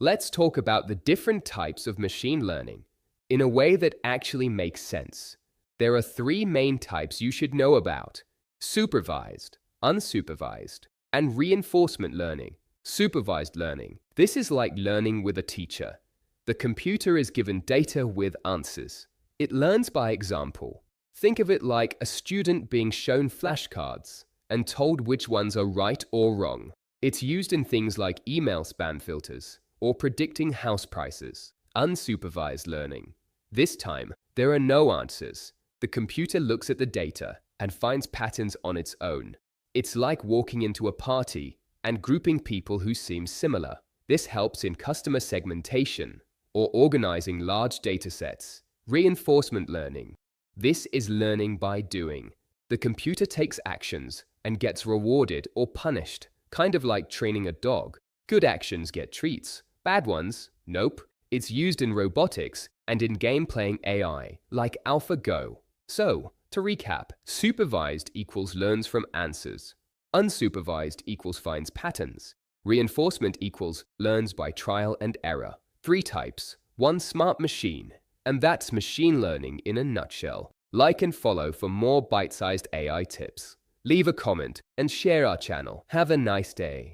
Let's talk about the different types of machine learning in a way that actually makes sense. There are three main types you should know about: supervised, unsupervised, and reinforcement learning. Supervised learning. This is like learning with a teacher. The computer is given data with answers. It learns by example. Think of it like a student being shown flashcards and told which ones are right or wrong. It's used in things like email spam filters or predicting house prices. Unsupervised learning. This time, there are no answers. The computer looks at the data and finds patterns on its own. It's like walking into a party and grouping people who seem similar. This helps in customer segmentation or organizing large datasets. Reinforcement learning. This is learning by doing. The computer takes actions and gets rewarded or punished, kind of like training a dog. Good actions get treats, bad ones, nope. It's used in robotics and in game-playing AI, like AlphaGo. So, to recap, supervised equals learns from answers. Unsupervised equals finds patterns. Reinforcement equals learns by trial and error. Three types, one smart machine. And that's machine learning in a nutshell. Like and follow for more bite-sized AI tips. Leave a comment and share our channel. Have a nice day.